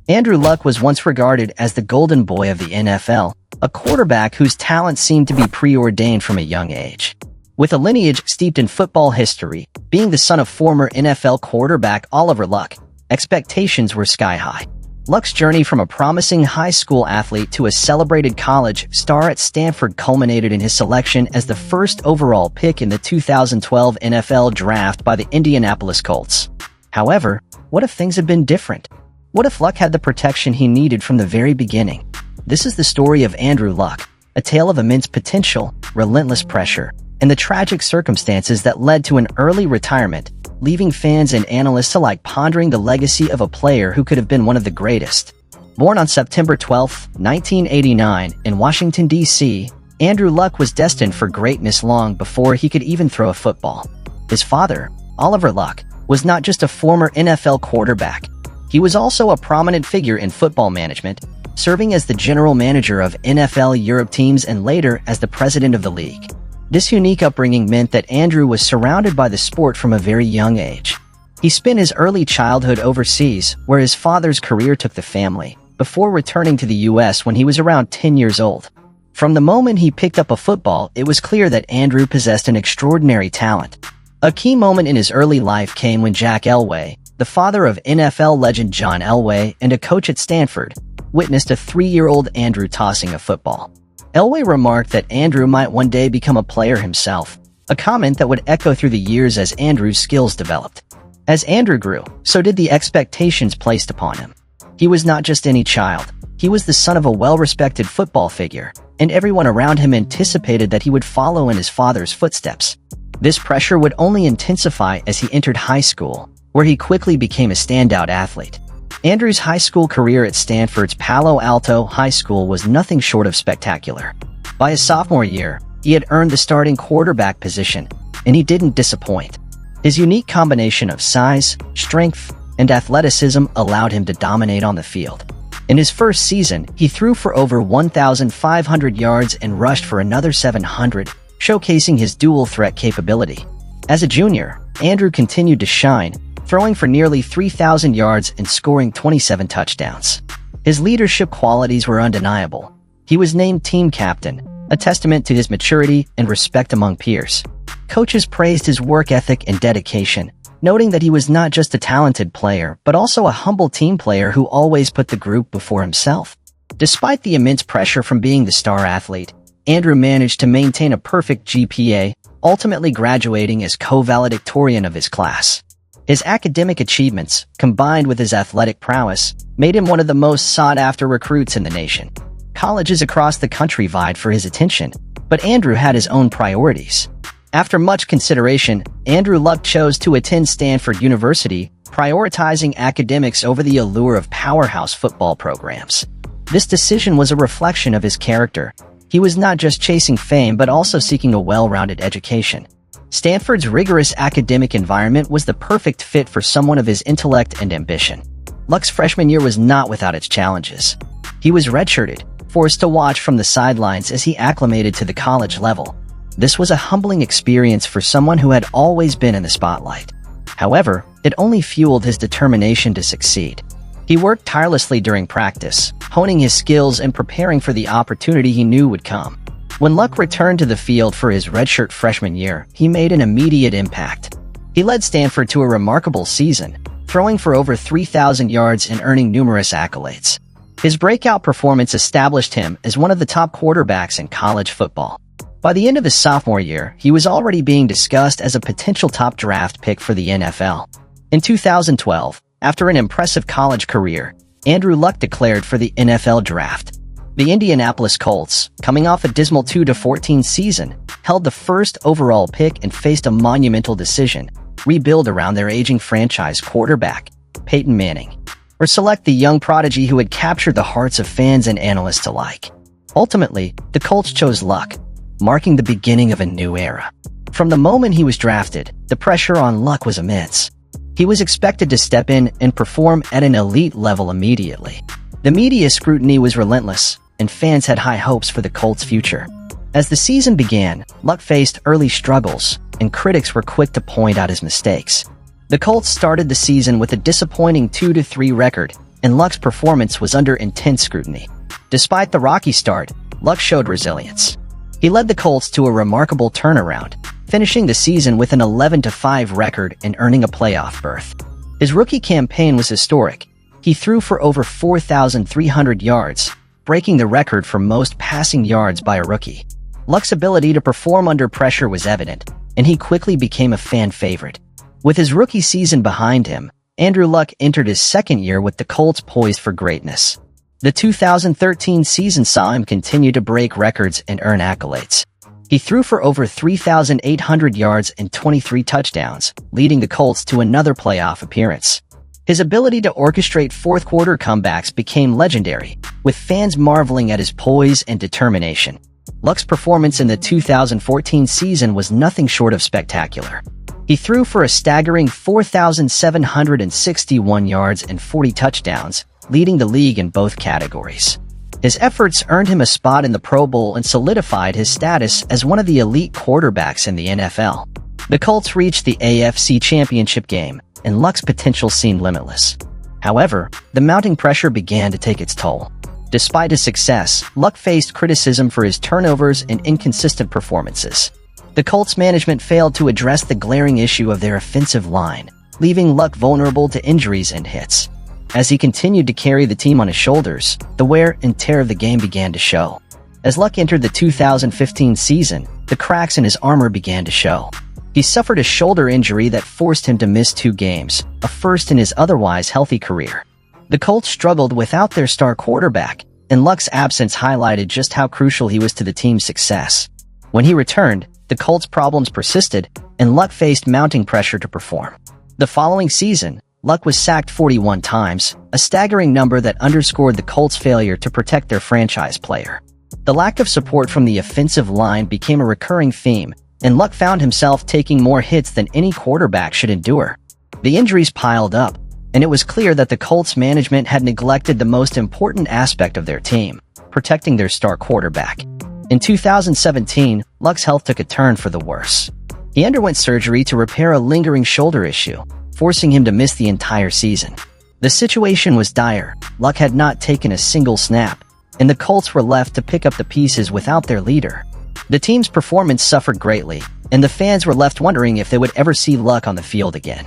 Andrew Luck was once regarded as the golden boy of the NFL, a quarterback whose talent seemed to be preordained from a young age. With a lineage steeped in football history, being the son of former NFL quarterback Oliver Luck, expectations were sky-high. Luck's journey from a promising high school athlete to a celebrated college star at Stanford culminated in his selection as the first overall pick in the 2012 NFL Draft by the Indianapolis Colts. However, what if things had been different? What if Luck had the protection he needed from the very beginning? This is the story of Andrew Luck, a tale of immense potential, relentless pressure, and the tragic circumstances that led to an early retirement, leaving fans and analysts alike pondering the legacy of a player who could have been one of the greatest. Born on September 12, 1989, in Washington, D.C., Andrew Luck was destined for greatness long before he could even throw a football. His father, Oliver Luck, was not just a former NFL quarterback. He was also a prominent figure in football management, serving as the general manager of NFL Europe teams and later as the president of the league. This unique upbringing meant that Andrew was surrounded by the sport from a very young age. He spent his early childhood overseas, where his father's career took the family, before returning to the U.S. when he was around 10 years old. From the moment he picked up a football, it was clear that Andrew possessed an extraordinary talent. A key moment in his early life came when Jack Elway, the father of NFL legend John Elway and a coach at Stanford, witnessed a 3-year-old Andrew tossing a football. Elway remarked that Andrew might one day become a player himself, a comment that would echo through the years as Andrew's skills developed. As Andrew grew, so did the expectations placed upon him. He was not just any child, he was the son of a well-respected football figure, and everyone around him anticipated that he would follow in his father's footsteps. This pressure would only intensify as he entered high school, where he quickly became a standout athlete. Andrew's high school career at Stanford's Palo Alto High School was nothing short of spectacular. By his sophomore year, he had earned the starting quarterback position, and he didn't disappoint. His unique combination of size, strength, and athleticism allowed him to dominate on the field. In his first season, he threw for over 1,500 yards and rushed for another 700, showcasing his dual-threat capability. As a junior, Andrew continued to shine, throwing for nearly 3,000 yards and scoring 27 touchdowns. His leadership qualities were undeniable. He was named team captain, a testament to his maturity and respect among peers. Coaches praised his work ethic and dedication, noting that he was not just a talented player, but also a humble team player who always put the group before himself. Despite the immense pressure from being the star athlete, Andrew managed to maintain a perfect GPA, ultimately graduating as co-valedictorian of his class. His academic achievements, combined with his athletic prowess, made him one of the most sought-after recruits in the nation. Colleges across the country vied for his attention, but Andrew had his own priorities. After much consideration, Andrew Luck chose to attend Stanford University, prioritizing academics over the allure of powerhouse football programs. This decision was a reflection of his character. He was not just chasing fame but also seeking a well-rounded education. Stanford's rigorous academic environment was the perfect fit for someone of his intellect and ambition. Luck's freshman year was not without its challenges. He was redshirted, forced to watch from the sidelines as he acclimated to the college level. This was a humbling experience for someone who had always been in the spotlight. However, it only fueled his determination to succeed. He worked tirelessly during practice, honing his skills and preparing for the opportunity he knew would come. When Luck returned to the field for his redshirt freshman year, he made an immediate impact. He led Stanford to a remarkable season, throwing for over 3,000 yards and earning numerous accolades. His breakout performance established him as one of the top quarterbacks in college football. By the end of his sophomore year, he was already being discussed as a potential top draft pick for the NFL. In 2012, after an impressive college career, Andrew Luck declared for the NFL Draft. The Indianapolis Colts, coming off a dismal 2-14 season, held the first overall pick and faced a monumental decision: rebuild around their aging franchise quarterback, Peyton Manning, or select the young prodigy who had captured the hearts of fans and analysts alike. Ultimately, the Colts chose Luck, marking the beginning of a new era. From the moment he was drafted, the pressure on Luck was immense. He was expected to step in and perform at an elite level immediately. The media scrutiny was relentless, and fans had high hopes for the Colts' future. As the season began, Luck faced early struggles, and critics were quick to point out his mistakes. The Colts started the season with a disappointing 2-3 record, and Luck's performance was under intense scrutiny. Despite the rocky start, Luck showed resilience. He led the Colts to a remarkable turnaround, finishing the season with an 11-5 record and earning a playoff berth. His rookie campaign was historic. He threw for over 4,300 yards, breaking the record for most passing yards by a rookie. Luck's ability to perform under pressure was evident, and he quickly became a fan favorite. With his rookie season behind him, Andrew Luck entered his second year with the Colts poised for greatness. The 2013 season saw him continue to break records and earn accolades. He threw for over 3,800 yards and 23 touchdowns, leading the Colts to another playoff appearance. His ability to orchestrate fourth-quarter comebacks became legendary, with fans marveling at his poise and determination. Luck's performance in the 2014 season was nothing short of spectacular. He threw for a staggering 4,761 yards and 40 touchdowns, leading the league in both categories. His efforts earned him a spot in the Pro Bowl and solidified his status as one of the elite quarterbacks in the NFL. The Colts reached the AFC Championship game, and Luck's potential seemed limitless. However, the mounting pressure began to take its toll. Despite his success, Luck faced criticism for his turnovers and inconsistent performances. The Colts management failed to address the glaring issue of their offensive line, leaving Luck vulnerable to injuries and hits. As he continued to carry the team on his shoulders, the wear and tear of the game began to show. As Luck entered the 2015 season, the cracks in his armor began to show. He suffered a shoulder injury that forced him to miss 2 games, a first in his otherwise healthy career. The Colts struggled without their star quarterback, and Luck's absence highlighted just how crucial he was to the team's success. When he returned, the Colts' problems persisted, and Luck faced mounting pressure to perform. The following season, Luck was sacked 41 times, a staggering number that underscored the Colts' failure to protect their franchise player. The lack of support from the offensive line became a recurring theme, and Luck found himself taking more hits than any quarterback should endure. The injuries piled up, and it was clear that the Colts management had neglected the most important aspect of their team, protecting their star quarterback. In 2017, Luck's health took a turn for the worse. He underwent surgery to repair a lingering shoulder issue, forcing him to miss the entire season. The situation was dire. Luck had not taken a single snap, and the Colts were left to pick up the pieces without their leader. The team's performance suffered greatly, and the fans were left wondering if they would ever see Luck on the field again.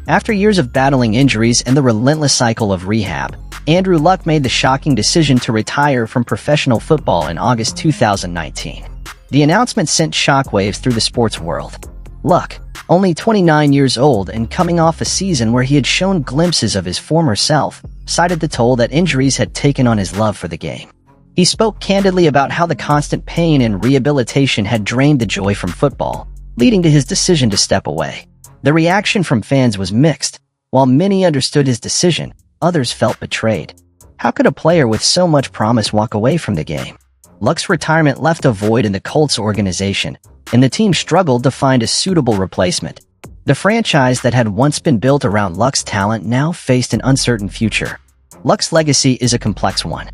After years of battling injuries and the relentless cycle of rehab, Andrew Luck made the shocking decision to retire from professional football in August 2019. The announcement sent shockwaves through the sports world. Luck, only 29 years old and coming off a season where he had shown glimpses of his former self, cited the toll that injuries had taken on his love for the game. He spoke candidly about how the constant pain and rehabilitation had drained the joy from football, leading to his decision to step away. The reaction from fans was mixed. While many understood his decision, others felt betrayed. How could a player with so much promise walk away from the game? Luck's retirement left a void in the Colts organization, and the team struggled to find a suitable replacement. The franchise that had once been built around Luck's talent now faced an uncertain future. Luck's legacy is a complex one.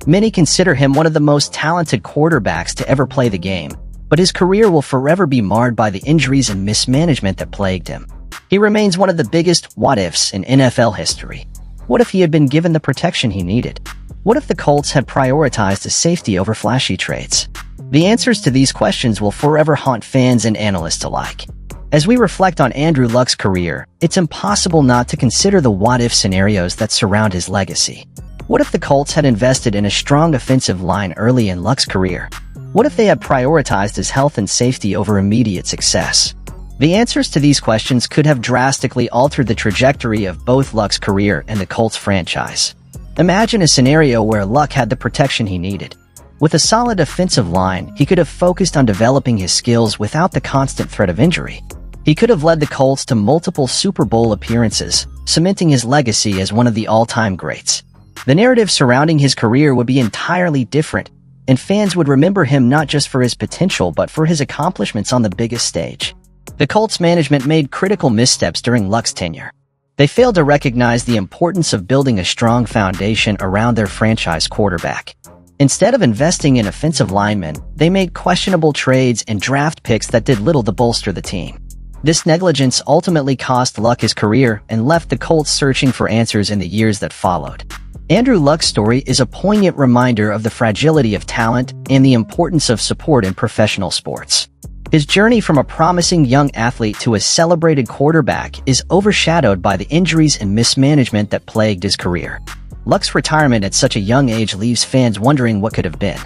Many consider him one of the most talented quarterbacks to ever play the game, but his career will forever be marred by the injuries and mismanagement that plagued him. He remains one of the biggest what-ifs in NFL history. What if he had been given the protection he needed? What if the Colts had prioritized his safety over flashy trades? The answers to these questions will forever haunt fans and analysts alike. As we reflect on Andrew Luck's career, it's impossible not to consider the what-if scenarios that surround his legacy. What if the Colts had invested in a strong offensive line early in Luck's career? What if they had prioritized his health and safety over immediate success? The answers to these questions could have drastically altered the trajectory of both Luck's career and the Colts franchise. Imagine a scenario where Luck had the protection he needed. With a solid offensive line, he could have focused on developing his skills without the constant threat of injury. He could have led the Colts to multiple Super Bowl appearances, cementing his legacy as one of the all-time greats. The narrative surrounding his career would be entirely different, and fans would remember him not just for his potential but for his accomplishments on the biggest stage. The Colts management made critical missteps during Luck's tenure. They failed to recognize the importance of building a strong foundation around their franchise quarterback. Instead of investing in offensive linemen, they made questionable trades and draft picks that did little to bolster the team. This negligence ultimately cost Luck his career and left the Colts searching for answers in the years that followed. Andrew Luck's story is a poignant reminder of the fragility of talent and the importance of support in professional sports. His journey from a promising young athlete to a celebrated quarterback is overshadowed by the injuries and mismanagement that plagued his career. Luck's retirement at such a young age leaves fans wondering what could have been.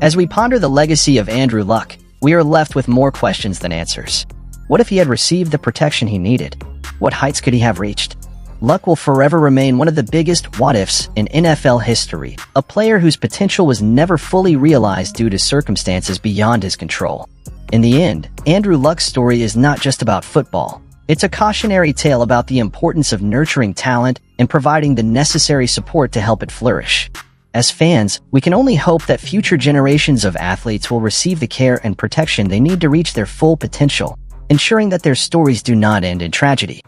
As we ponder the legacy of Andrew Luck, we are left with more questions than answers. What if he had received the protection he needed? What heights could he have reached? Luck will forever remain one of the biggest what-ifs in NFL history, a player whose potential was never fully realized due to circumstances beyond his control. In the end, Andrew Luck's story is not just about football. It's a cautionary tale about the importance of nurturing talent and providing the necessary support to help it flourish. As fans, we can only hope that future generations of athletes will receive the care and protection they need to reach their full potential, ensuring that their stories do not end in tragedy.